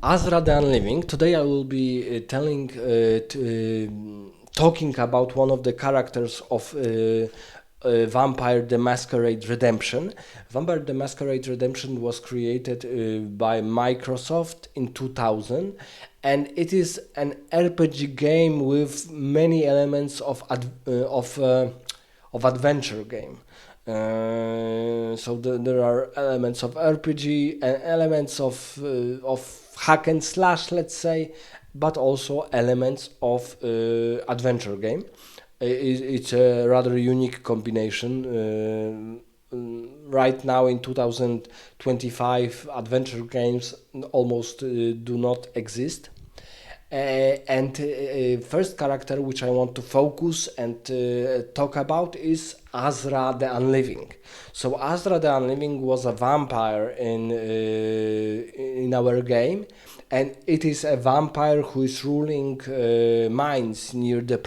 Ahzra The Unliving. Today I will be talking about one of the characters of Vampire the Masquerade Redemption. Vampire the Masquerade Redemption was created by Microsoft in 2000, and it is an RPG game with many elements of adventure game. There are elements of RPG and elements of hack and slash, let's say, but also elements of adventure game. It's a rather unique combination. Right now in 2025, adventure games almost do not exist. And first character which I want to focus and talk about is Ahzra the Unliving. So Ahzra the Unliving was a vampire in our game, and it is a vampire who is ruling mines near the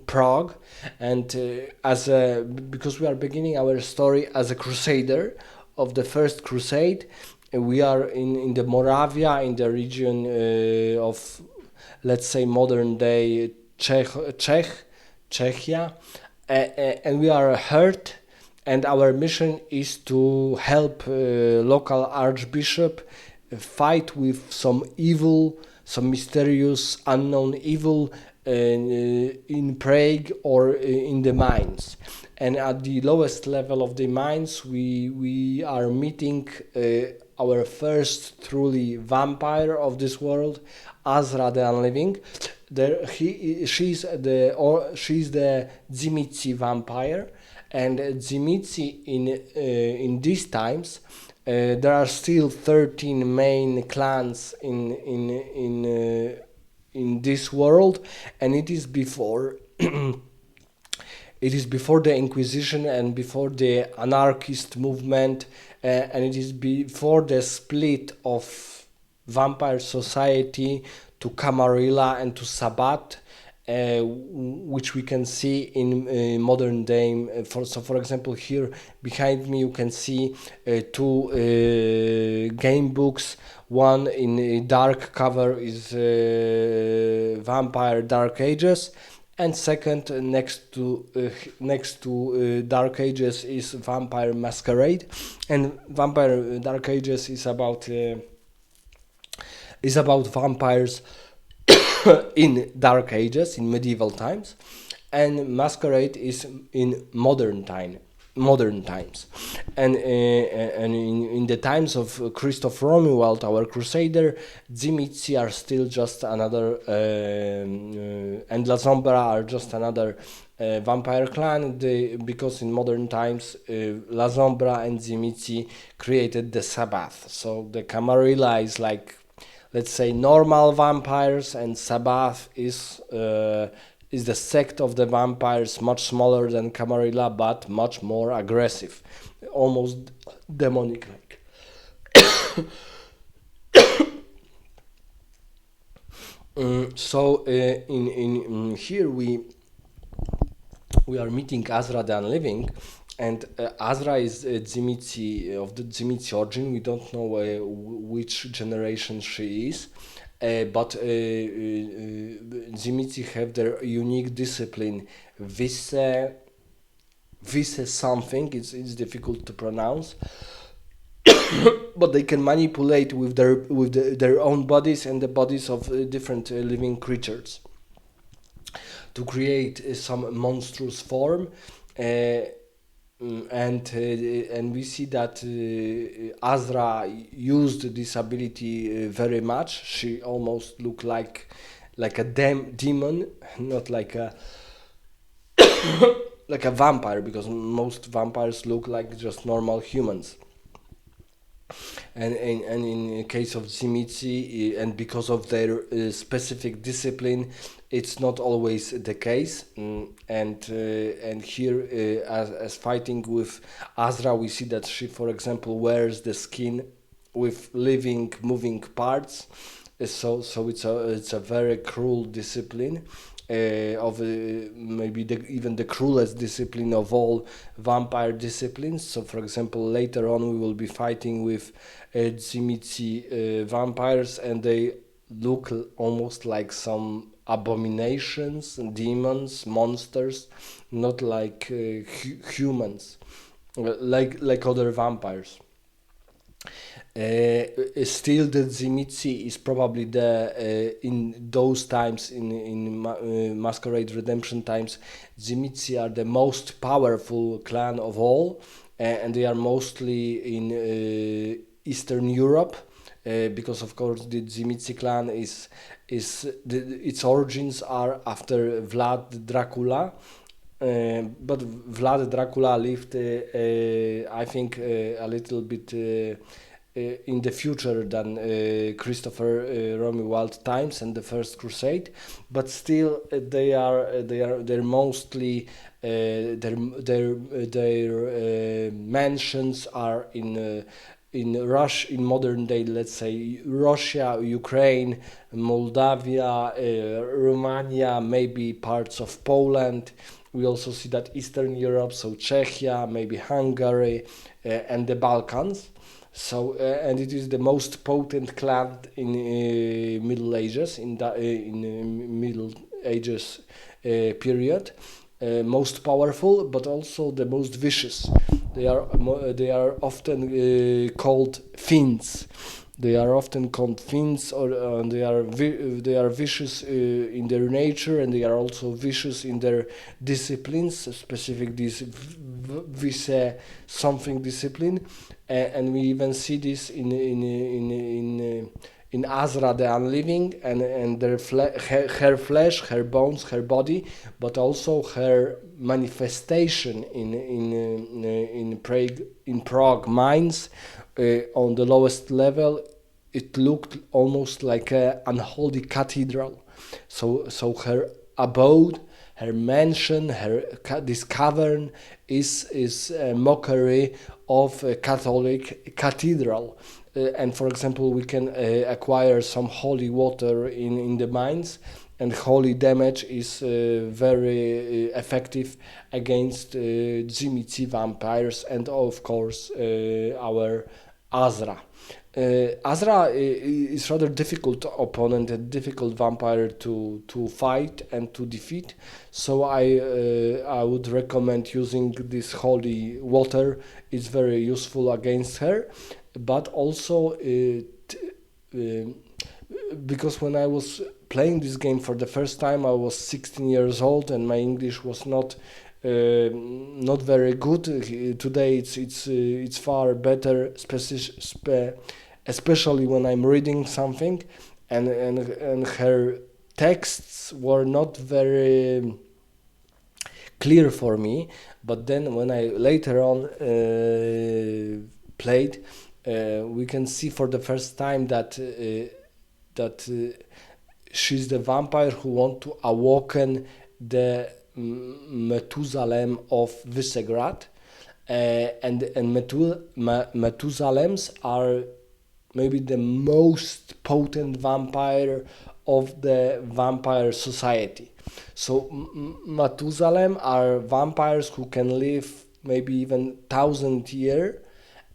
Prague, and because we are beginning our story as a crusader of the first crusade. We are in the Moravia, in the region of, let's say, modern day Czechia, and we are hurt, and our mission is to help local archbishop fight with some evil, some mysterious unknown evil in Prague or in the mines. And at the lowest level of the mines, we are meeting our first truly vampire of this world, Ahzra the Unliving. She's the Dzimitsi vampire, and Dzimitsi in these times. There are still 13 main clans in this world, and it is before it is before the Inquisition and before the anarchist movement, and it is before the split of vampire society to Camarilla and to Sabbat, which we can see in modern day. For example, here behind me you can see two game books. One in a dark cover is Vampire Dark Ages, and second next to Dark Ages is Vampire Masquerade. And Vampire Dark Ages is about vampires in Dark Ages, in medieval times, and Masquerade is in modern times, and in the times of Christoph Romuald, our crusader, Dzimitsi are still just another, and La Sombra are just another vampire clan. Because in modern times, La Sombra and Dzimitsi created the Sabbath. So the Camarilla is like, let's say, normal vampires, and Sabbath is the sect of the vampires, much smaller than Camarilla, but much more aggressive, almost demonic like. In here we are meeting Ahzra the Unliving, and Ahzra is Dzimitsi, of the Dzimitsi origin. We don't know which generation she is, but Dzimitsi have their unique discipline, Vise, Vise something. It's difficult to pronounce, but they can manipulate with their own bodies and the bodies of different living creatures to create some monstrous form. Uh, and we see that Ahzra used this ability very much. She almost looked like a demon, not like a vampire, because most vampires look like just normal humans. And in the case of Zimitsi, and because of their specific discipline, it's not always the case. And here, as fighting with Ahzra, we see that she, for example, wears the skin with living, moving parts. So it's a very cruel discipline. of maybe even the cruelest discipline of all vampire disciplines. So, for example, later on we will be fighting with Tzimitzi vampires, and they look almost like some abominations, demons, monsters, not like humans, like other vampires. Still, the Tzimitzi is probably the in those times in Masquerade Redemption times. Tzimitzi are the most powerful clan of all, and they are mostly in Eastern Europe, because of course the Tzimitzi clan its origins are after Vlad Dracula. But Vlad Dracula lived, I think, a little bit in the future than Christopher Romewald times and the First Crusade, but still they're mostly their mansions are in Russia, in modern day, let's say Russia, Ukraine, Moldavia, Romania, maybe parts of Poland. We also see that Eastern Europe, so Czechia, maybe Hungary, and the Balkans. So, and it is the most potent clan in Middle Ages, in Middle Ages period. Most powerful, but also the most vicious. They are often called fiends. They are often called fiends, or they are vicious in their nature, and they are also vicious in their disciplines, specific this vice something discipline, and we even see this in Ahzra the Unliving, and her flesh, her bones, her body, but also her manifestation in Prague mines. On the lowest level, it looked almost like an unholy cathedral. So her abode, her mansion, this cavern is a mockery of a Catholic cathedral. And for example, we can acquire some holy water in the mines, and holy damage is very effective against Tzimitzi vampires, and of course our Ahzra. Ahzra is rather difficult opponent, a difficult vampire to fight and to defeat. So I would recommend using this holy water. It's very useful against her, but also because when I was playing this game for the first time, I was 16 years old, and my English was not very good. Today it's far better, especially when I'm reading something, and her texts were not very clear for me. But then when I later on played, we can see for the first time that she's the vampire who want to awaken the Methusalem of Visegrad, and Methusalems are maybe the most potent vampire of the vampire society. So Methusalem are vampires who can live maybe even 1,000 years,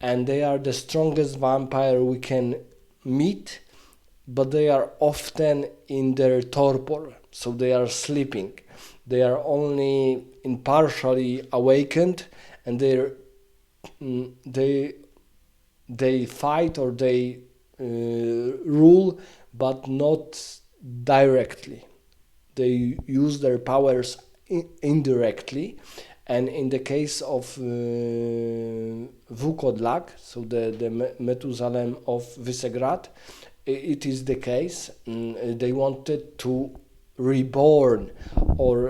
and they are the strongest vampire we can meet, but they are often in their torpor, so they are sleeping. They are only impartially awakened, and they fight, or they rule, but not directly. They use their powers indirectly, and in the case of Vukodlak, so the Methusalem of Visegrad, it is the case. They wanted to reborn, or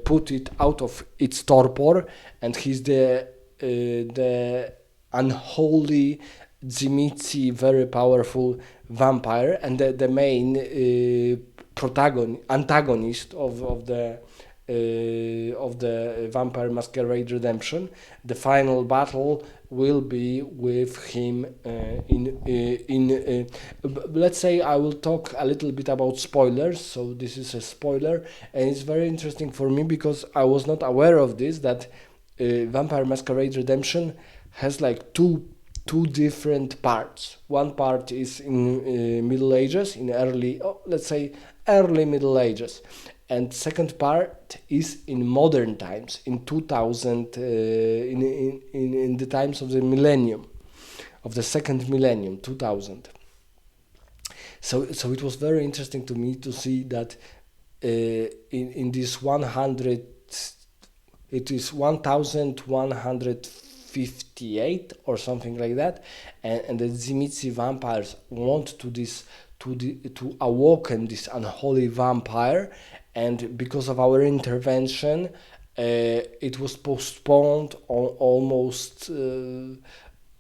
put it out of its torpor, and he's the unholy Tzimitzi, very powerful vampire, and the main antagonist of the of the Vampire Masquerade Redemption. The final battle will be with him let's say I will talk a little bit about spoilers, so this is a spoiler, and it's very interesting for me because I was not aware of this, that Vampire Masquerade Redemption has like two different parts. One part is in Middle Ages, in early, let's say early Middle Ages, and second part is in modern times, in 2000, in the times of the millennium, of the second millennium, 2000. So it was very interesting to me to see that in this 100, it is 1158 or something like that, and the Zimitsi vampires want to awaken this unholy vampire, and because of our intervention, it was postponed almost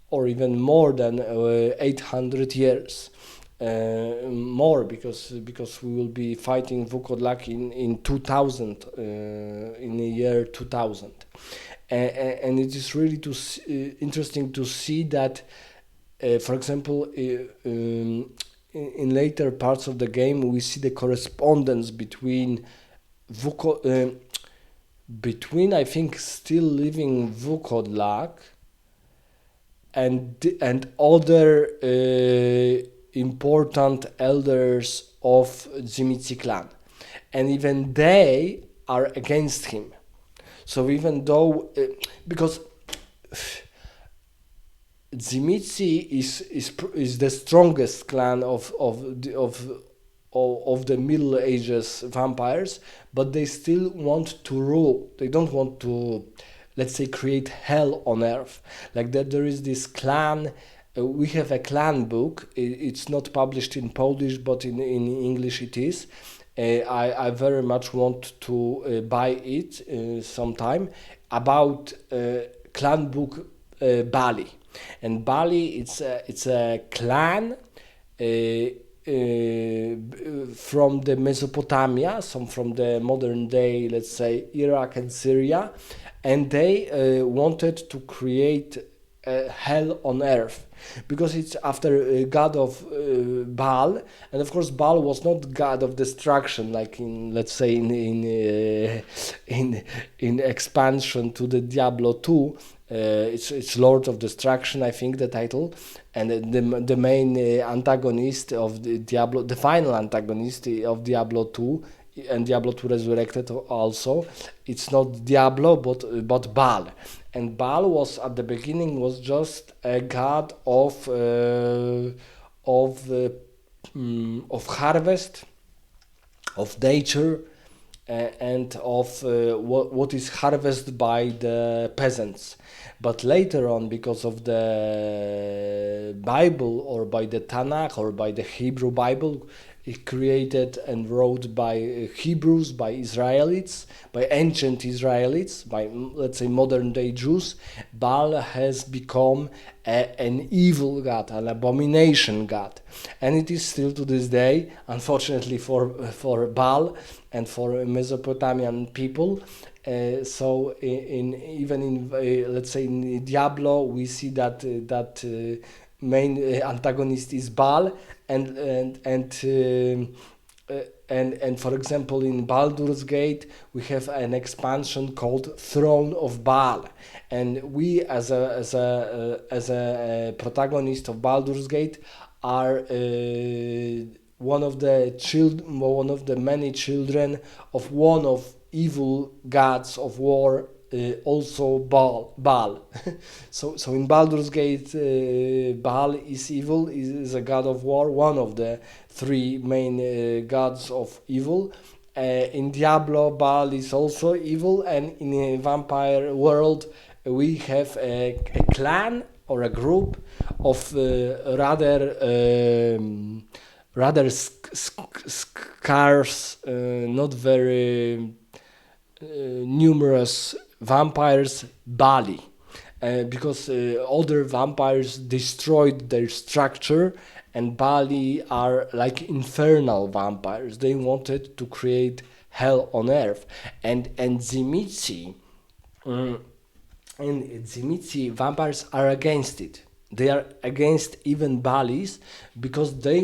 or even more than 800 years. More, because we will be fighting Vukodlak in 2000, in the year 2000, and it is really interesting to see that, for example, in later parts of the game we see the correspondence between between, I think, still living Vukodlak and other important elders of Zimitsi clan, and even they are against him. So even though, because Zimitsi is the strongest clan of the Middle Ages vampires, but they still want to rule. They don't want to, let's say, create hell on earth. Like that, there is this clan. We have a clan book. It's not published in Polish, but in English it is. I very much want to buy it sometime, about clan book Bali. And Bali, it's a clan from the Mesopotamia, some from the modern day, let's say, Iraq and Syria, and they wanted to create hell on earth, because it's after god of Baal, and of course Baal was not god of destruction, like in, let's say, in expansion to the Diablo 2. It's Lord of Destruction, I think, the title, and the main antagonist of the Diablo, the final antagonist of Diablo 2 and Diablo 2 Resurrected also, it's not Diablo but Baal. And Baal was at the beginning was just a god of harvest, of nature, and of what is harvested by the peasants. But later on, because of the Bible, or by the Tanakh, or by the Hebrew Bible, created and wrote by Hebrews, by Israelites, by ancient Israelites, by, let's say, modern day Jews, Baal has become an evil god, an abomination god, and it is still to this day, unfortunately for Baal and for Mesopotamian people. So even in let's say in Diablo, we see that main antagonist is Baal, and for example, in Baldur's Gate we have an expansion called Throne of Baal, and we as a protagonist of Baldur's Gate are one of the many children of one of evil gods of war, also Baal. So in Baldur's Gate, Baal is evil, is a god of war, one of the three main gods of evil. In Diablo, Baal is also evil, and in a vampire world, we have a clan or a group of rather scarce, not very numerous vampires, Bali, because other vampires destroyed their structure, and Bali are like infernal vampires. They wanted to create hell on earth, and Zimitsi. mm, and Zimitsi vampires are against it. They are against even Balis because they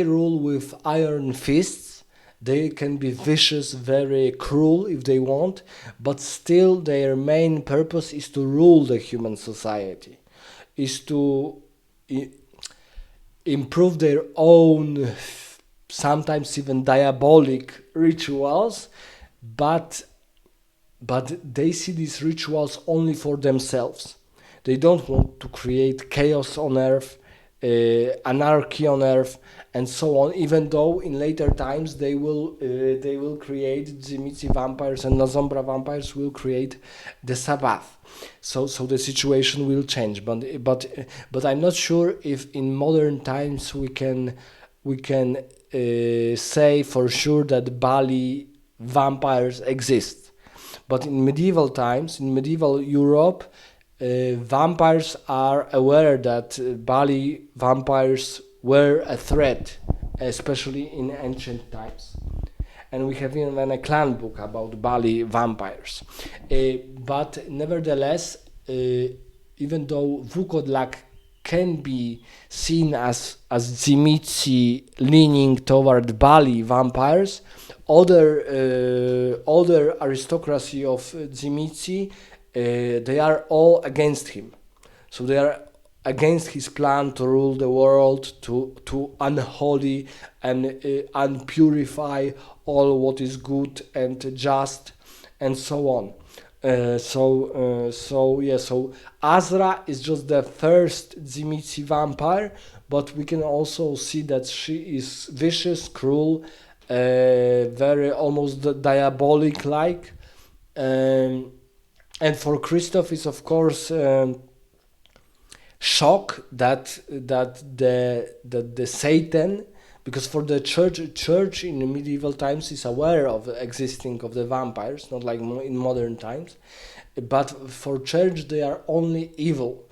rule with iron fists. They can be vicious, very cruel if they want, but still their main purpose is to rule the human society, is to i- improve their own, sometimes even diabolic rituals, but they see these rituals only for themselves. They don't want to create chaos on Earth, anarchy on Earth, and so on. Even though in later times they will create Zimitsi vampires and Nazombra vampires will create the Sabbath. So the situation will change. But I'm not sure if in modern times we can say for sure that Bali vampires exist. But in medieval times, in medieval Europe, vampires are aware that Bali vampires were a threat, especially in ancient times. And we have even a clan book about Bali vampires. But nevertheless, even though Vukodlak can be seen as Zimitsi leaning toward Bali vampires, other aristocracy of Zimitsi, they are all against him. So they are against his plan to rule the world, to unholy and unpurify all what is good and just, and so on. So Ahzra is just the first Zimitsi vampire, but we can also see that she is vicious, cruel, very almost diabolic like. Um, and for Christoph is of course shock that the Satan, because for the church in the medieval times is aware of the existing of the vampires, not like in modern times, but for church they are only evil.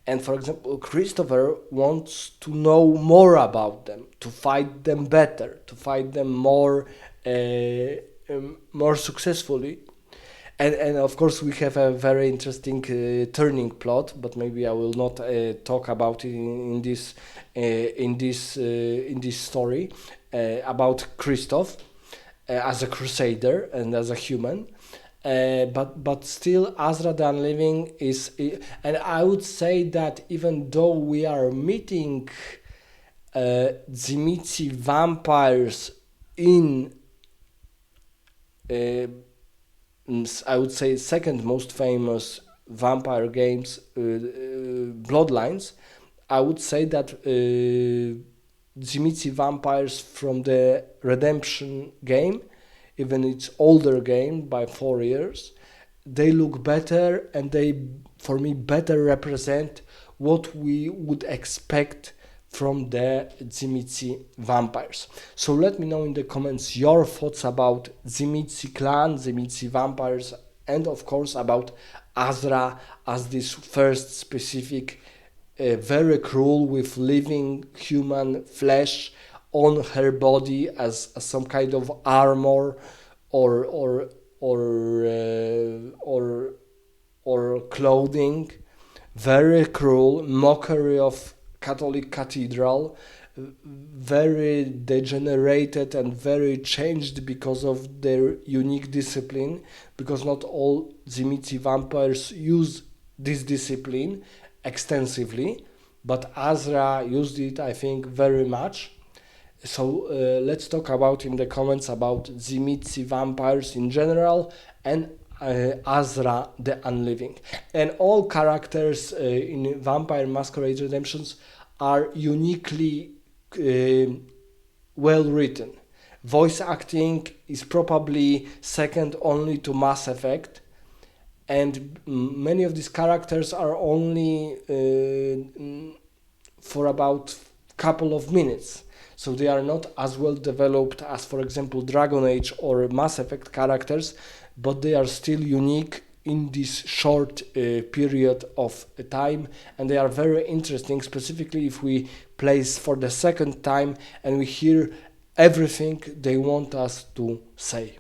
And for example, Christopher wants to know more about them, to fight them better, to fight them more successfully. And of course, we have a very interesting turning plot, but maybe I will not talk about it in this story about Christoph as a crusader and as a human. But still, Ahzra the Unliving and I would say that even though we are meeting Zimitsi vampires in uh, I would say second most famous vampire games, Bloodlines. I would say that Zimitsi vampires from the Redemption game, even its older game by 4 years, they look better and they, for me, better represent what we would expect from the Zimitsi vampires. So let me know in the comments your thoughts about Zimitsi clan, Zimitsi vampires, and of course about Ahzra as this first specific, very cruel with living human flesh on her body as some kind of armor or or or or clothing. Very cruel mockery of Catholic cathedral, very degenerated and very changed because of their unique discipline, because not all Zimitsi vampires use this discipline extensively, but Ahzra used it, I think, very much. So let's talk about in the comments about Zimitsi vampires in general and Ahzra the Unliving. And all characters in Vampire Masquerade Redemptions are uniquely well written. Voice acting is probably second only to Mass Effect, and many of these characters are only for about couple of minutes, so they are not as well developed as, for example, Dragon Age or Mass Effect characters, but they are still unique in this short period of time, and they are very interesting, specifically if we place for the second time and we hear everything they want us to say.